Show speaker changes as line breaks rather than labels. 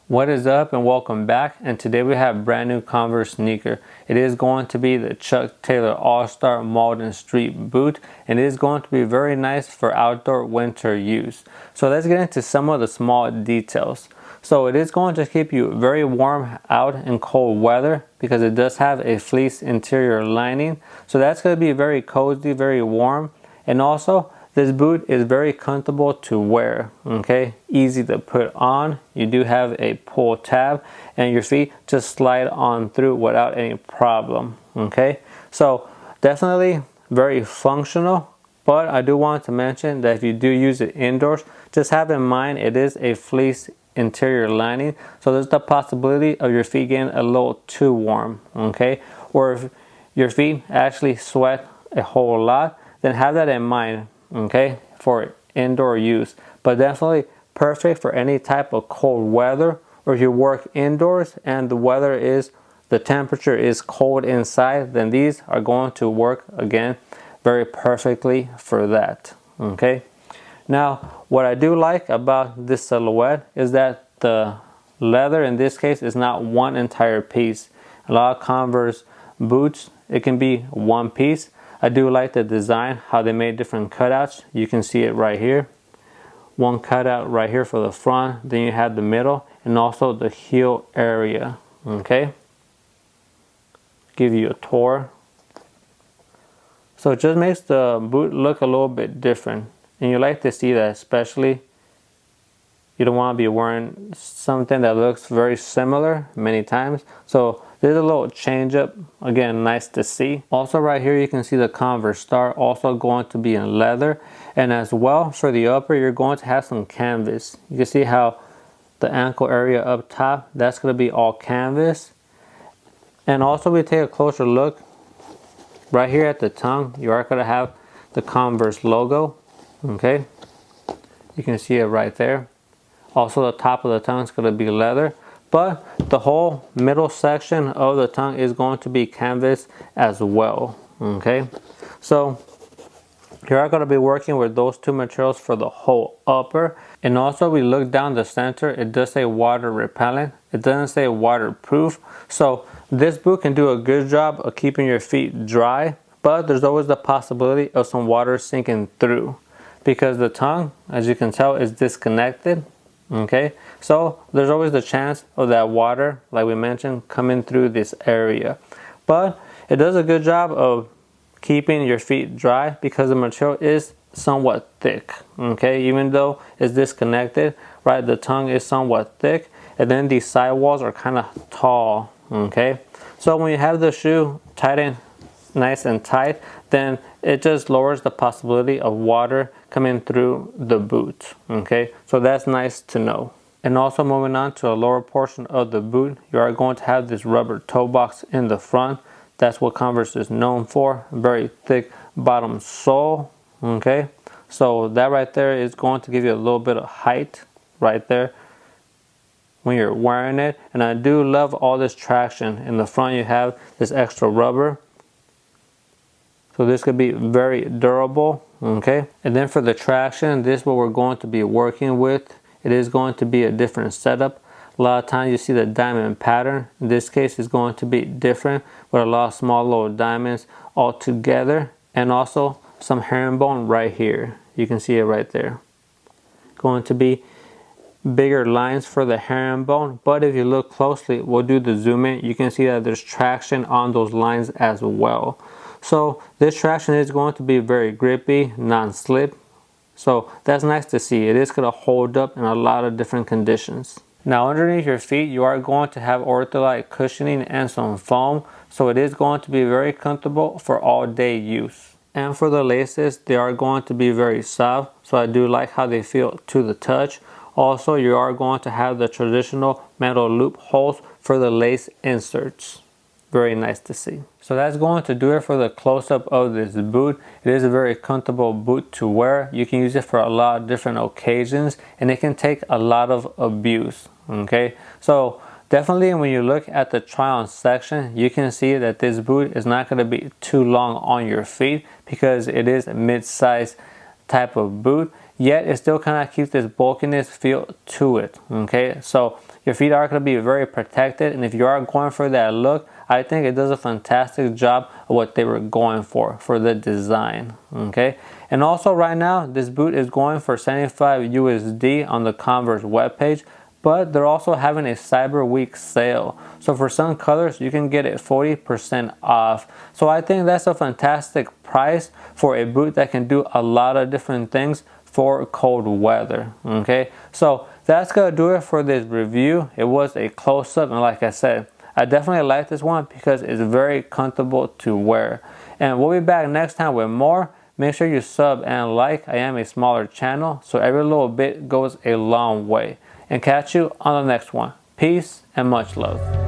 What is up and welcome back, and today we have a brand new Converse sneaker. It is going to be the Chuck Taylor All-Star Malden Street boot, and it is going to be very nice for outdoor winter use. So let's get into some of the small details. So it is going to keep you very warm out in cold weather because it does have a fleece interior lining. So that's going to be very cozy, very warm, and also this boot is very comfortable to wear, okay? Easy to put on. You do have a pull tab and your feet just slide on through without any problem, okay? So definitely very functional, but I do want to mention that if you do use it indoors, just have in mind it is a fleece interior lining, so there's the possibility of your feet getting a little too warm, okay? Or if your feet actually sweat a whole lot, then have that in mind, okay, for indoor use. But definitely perfect for any type of cold weather, or if you work indoors and the temperature is cold inside, then these are going to work again very perfectly for that, okay? Now what I do like about this silhouette is that the leather in this case is not one entire piece. A lot of Converse boots, it can be one piece. I do like the design, how they made different cutouts. You can see it right here. One cutout right here for the front, then you have the middle, and also the heel area, okay? Give you a tour. So it just makes the boot look a little bit different. And you like to see that, especially you don't want to be wearing something that looks very similar many times. So there's a little change up, again, nice to see. Also right here you can see the Converse star, also going to be in leather. And as well for the upper, you're going to have some canvas. You can see how the ankle area up top, that's going to be all canvas. And also we take a closer look right here at the tongue, you are going to have the Converse logo, okay? You can see it right there. Also the top of the tongue is going to be leather, but the whole middle section of the tongue is going to be canvas as well, okay? So you are going to be working with those two materials for the whole upper. And also we look down the center, it does say water repellent, it doesn't say waterproof. So this boot can do a good job of keeping your feet dry, but there's always the possibility of some water sinking through because the tongue, as you can tell, is disconnected. Okay, so there's always the chance of that water, like we mentioned, coming through this area. But it does a good job of keeping your feet dry because the material is somewhat thick. Okay, even though it's disconnected, right, the tongue is somewhat thick, and then these sidewalls are kind of tall. Okay, so when you have the shoe tightened nice and tight, then it just lowers the possibility of water coming through the boot, okay? So that's nice to know. And also moving on to a lower portion of the boot, you are going to have this rubber toe box in the front. That's what Converse is known for, very thick bottom sole, okay? So that right there is going to give you a little bit of height right there when you're wearing it. And I do love all this traction. In the front you have this extra rubber, so this could be very durable, okay? And then for the traction, this is what we're going to be working with. It is going to be a different setup. A lot of times you see the diamond pattern. In this case, it's going to be different with a lot of small little diamonds all together, and also some herringbone right here. You can see it right there. Going to be bigger lines for the herringbone, but if you look closely, we'll do the zoom in, you can see that there's traction on those lines as well. So this traction is going to be very grippy, non-slip. So that's nice to see. It is going to hold up in a lot of different conditions. Now underneath your feet, you are going to have ortholite cushioning and some foam. So it is going to be very comfortable for all day use. And for the laces, they are going to be very soft. So I do like how they feel to the touch. Also, you are going to have the traditional metal loop holes for the lace inserts. Very nice to see. So that's going to do it for the close-up of this boot. It is a very comfortable boot to wear. You can use it for a lot of different occasions, and it can take a lot of abuse, okay? So definitely when you look at the try-on section, you can see that this boot is not going to be too long on your feet because it is a mid-size type of boot, yet it still kind of keeps this bulkiness feel to it, okay? So Your feet are going to be very protected, and if you are going for that look, I think it does a fantastic job of what they were going for the design. Okay, and also right now this boot is going for 75 USD on the Converse webpage, but they're also having a Cyber Week sale. So for some colors, you can get it 40% off. So I think that's a fantastic price for a boot that can do a lot of different things for cold weather. Okay, so that's gonna do it for this review. It was a close-up, and like I said, I definitely like this one because it's very comfortable to wear. And we'll be back next time with more. Make sure you sub and like. I am a smaller channel, so every little bit goes a long way. And catch you on the next one. Peace and much love.